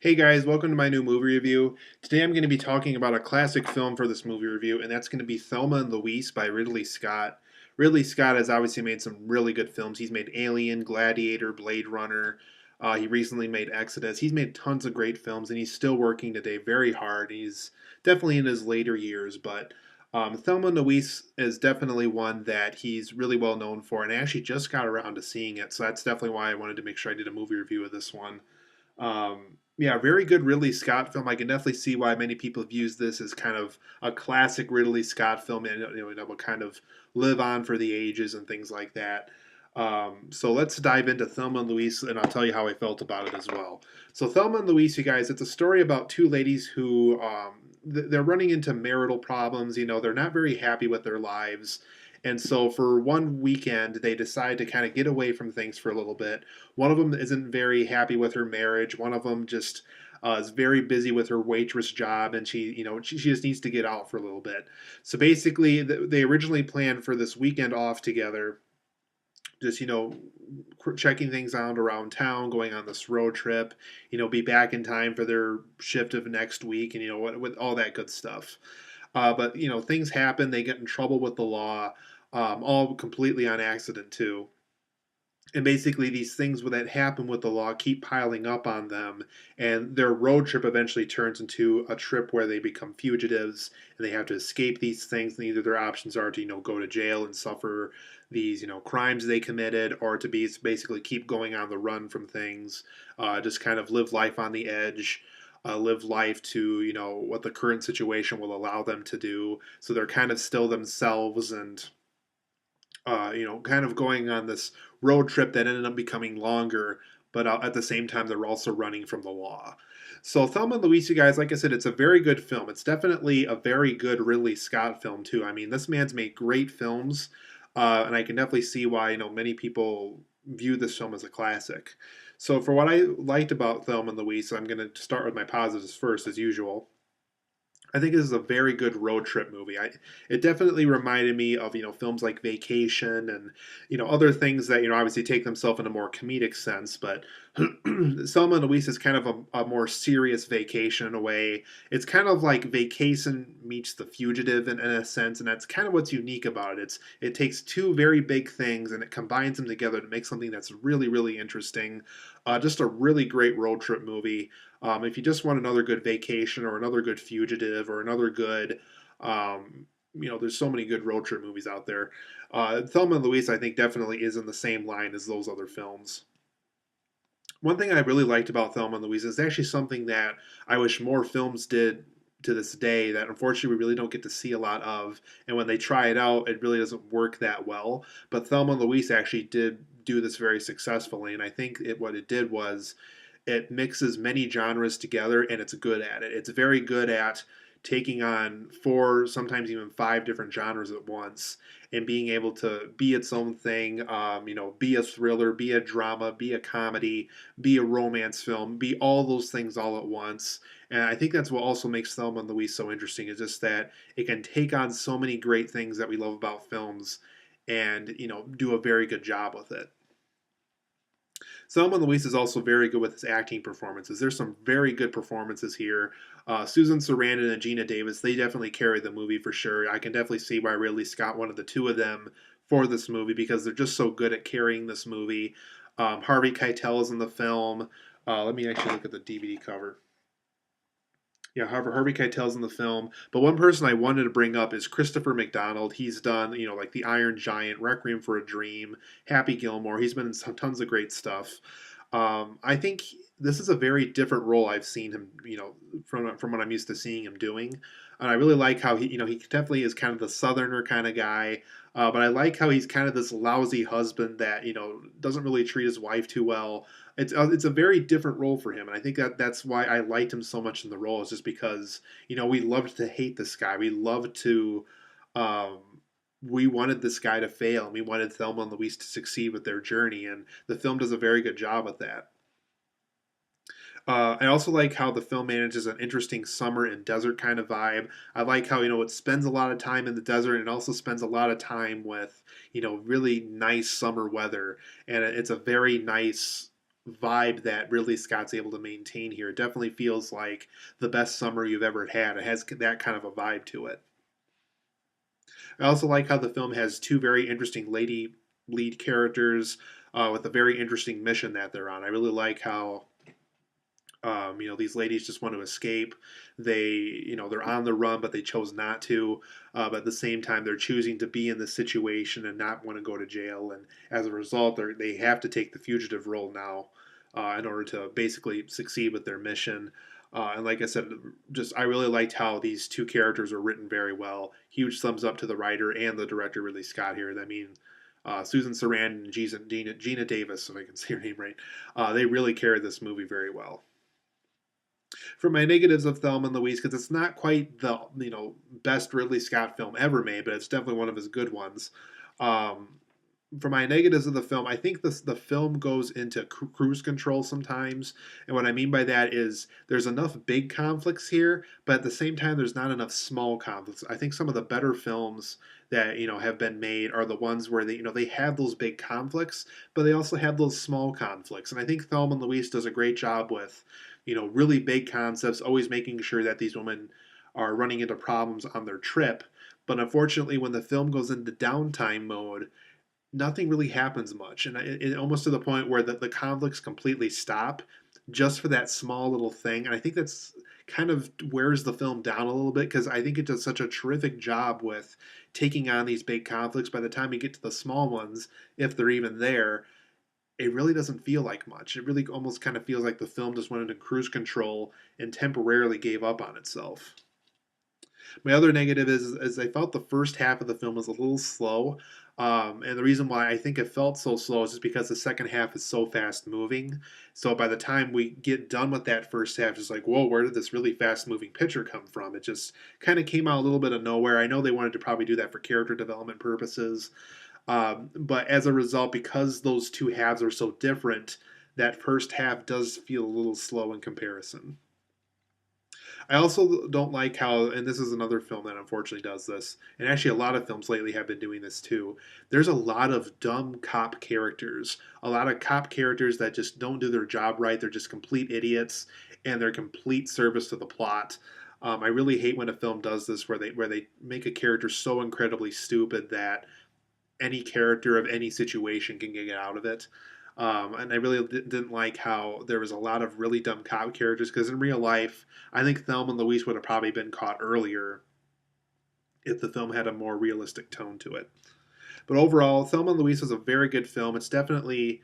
Hey guys, welcome to my new movie review. Today I'm going to be talking about a classic film for this movie review, and that's going to be Thelma and Louise by Ridley Scott. Ridley Scott has obviously made some really good films. He's made Alien, Gladiator, Blade Runner. He recently made Exodus. He's made tons of great films, and he's still working today very hard. He's definitely in his later years, but Thelma and Louise is definitely one that he's really well known for, and I actually just got around to seeing it, so that's definitely why I wanted to make sure I did a movie review of this one. Yeah, very good Ridley Scott film. I can definitely see why many people have used this as kind of a classic Ridley Scott film, and it will kind of live on for the ages and things like that. So let's dive into Thelma and Louise, and I'll tell you how I felt about it as well. So Thelma and Louise, you guys, it's a story about two ladies who they're running into marital problems. They're not very happy with their lives. And so for one weekend, they decide to kind of get away from things for a little bit. One of them isn't very happy with her marriage. One of them just is very busy with her waitress job, and she just needs to get out for a little bit. So basically, they originally planned for this weekend off together, just checking things out around town, going on this road trip, be back in time for their shift of next week, and what with all that good stuff. But things happen. They get in trouble with the law, all completely on accident too. And basically, these things that happen with the law keep piling up on them, and their road trip eventually turns into a trip where they become fugitives and they have to escape these things. And either their options are to go to jail and suffer these crimes they committed, or to be basically keep going on the run from things, just kind of live life on the edge. Live life to what the current situation will allow them to do, so they're kind of still themselves, and kind of going on this road trip that ended up becoming longer, but at the same time, they're also running from the law. So, Thelma and Louise, you guys, like I said, it's a very good film. It's definitely a very good Ridley Scott film, too. I mean, this man's made great films, and I can definitely see why, many people view this film as a classic. So, for what I liked about Thelma and Louise, I'm going to start with my positives first, as usual. I think this is a very good road trip movie. It definitely reminded me of films like Vacation and other things that obviously take themselves in a more comedic sense. But Selma and Louise is kind of a more serious Vacation in a way. It's kind of like Vacation meets The Fugitive in a sense, and that's kind of what's unique about it. It takes two very big things and it combines them together to make something that's really really interesting. Just a really great road trip movie. If you just want another good Vacation or another good Fugitive or another good, there's so many good road trip movies out there. Thelma and Louise, I think, definitely is in the same line as those other films. One thing I really liked about Thelma and Louise is actually something that I wish more films did to this day that unfortunately we really don't get to see a lot of. And when they try it out, it really doesn't work that well. But Thelma and Louise actually did do this very successfully. And I think what it did was it mixes many genres together and it's good at it. It's very good at taking on four, sometimes even five different genres at once and being able to be its own thing, be a thriller, be a drama, be a comedy, be a romance film, be all those things all at once. And I think that's what also makes Thelma and Louise so interesting is just that it can take on so many great things that we love about films and, do a very good job with it. Thelma and Louise is also very good with his acting performances. There's some very good performances here. Susan Sarandon and Geena Davis, they definitely carry the movie for sure. I can definitely see why Ridley Scott wanted the two of them for this movie because they're just so good at carrying this movie. Harvey Keitel is in the film. Let me actually look at the DVD cover. Yeah, Harvey Keitel's in the film. But one person I wanted to bring up is Christopher McDonald. He's done, like The Iron Giant, Requiem for a Dream, Happy Gilmore. He's been in tons of great stuff. I think this is a very different role I've seen him, from what I'm used to seeing him doing. And I really like how he definitely is kind of the Southerner kind of guy. But I like how he's kind of this lousy husband that doesn't really treat his wife too well. It's a very different role for him, and I think that's why I liked him so much in the role. Is just because we loved to hate this guy. We loved to. Um, we wanted this guy to fail, and we wanted Thelma and Louise to succeed with their journey, and the film does a very good job with that. I also like how the film manages an interesting summer and desert kind of vibe. I like how it spends a lot of time in the desert and also spends a lot of time with really nice summer weather, and it's a very nice vibe that Ridley Scott's able to maintain here. It definitely feels like the best summer you've ever had. It has that kind of a vibe to it. I also like how the film has two very interesting lady lead characters with a very interesting mission that they're on. I really like how these ladies just want to escape. They're on the run, but they chose not to. But at the same time, they're choosing to be in this situation and not want to go to jail. And as a result, they have to take the fugitive role now in order to basically succeed with their mission. And like I said, just I really liked how these two characters are written very well. Huge thumbs up to the writer and the director, Ridley Scott here. I mean, Susan Sarandon and Geena Davis, if I can say her name right, they really carried this movie very well. For my negatives of Thelma and Louise, because it's not quite the best Ridley Scott film ever made, but it's definitely one of his good ones. Um, for my negatives of the film, I think the film goes into cruise control sometimes, and what I mean by that is there's enough big conflicts here, but at the same time there's not enough small conflicts. I think some of the better films that have been made are the ones where they have those big conflicts, but they also have those small conflicts, and I think Thelma and Louise does a great job with really big concepts, always making sure that these women are running into problems on their trip. But unfortunately, when the film goes into downtime mode, nothing really happens much, and it almost to the point where the conflicts completely stop just for that small little thing. And I think that's kind of wears the film down a little bit because I think it does such a terrific job with taking on these big conflicts. By the time you get to the small ones, if they're even there, it really doesn't feel like much. It really almost kind of feels like the film just went into cruise control and temporarily gave up on itself. My other negative is I felt the first half of the film was a little slow. And the reason why I think it felt so slow is just because the second half is so fast moving. So by the time we get done with that first half, it's like, whoa, where did this really fast moving picture come from? It just kind of came out a little bit of nowhere. I know they wanted to probably do that for character development purposes. But as a result, because those two halves are so different, that first half does feel a little slow in comparison. I also don't like how, and this is another film that unfortunately does this, and actually a lot of films lately have been doing this too. There's a lot of dumb cop characters, a lot of cop characters that just don't do their job right. They're just complete idiots, and they're complete service to the plot. I really hate when a film does this, where they make a character so incredibly stupid that any character of any situation can get out of it. And I really didn't like how there was a lot of really dumb cop characters because in real life, I think Thelma and Louise would have probably been caught earlier if the film had a more realistic tone to it. But overall, Thelma and Louise is a very good film. It's definitely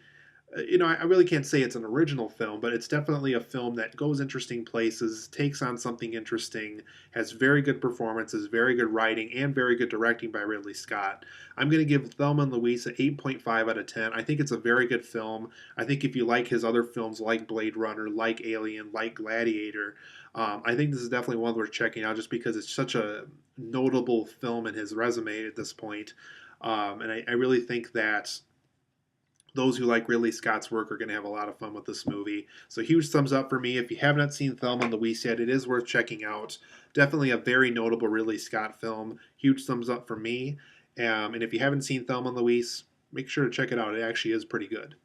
I really can't say it's an original film, but it's definitely a film that goes interesting places, takes on something interesting, has very good performances, very good writing, and very good directing by Ridley Scott. I'm going to give Thelma and Louise an 8.5 out of 10. I think it's a very good film. I think if you like his other films like Blade Runner, like Alien, like Gladiator, I think this is definitely one worth checking out just because it's such a notable film in his resume at this point. And I really think that those who like Ridley Scott's work are going to have a lot of fun with this movie. So huge thumbs up for me. If you have not seen Thelma and Louise yet, it is worth checking out. Definitely a very notable Ridley Scott film. Huge thumbs up for me. And if you haven't seen Thelma and Louise, make sure to check it out. It actually is pretty good.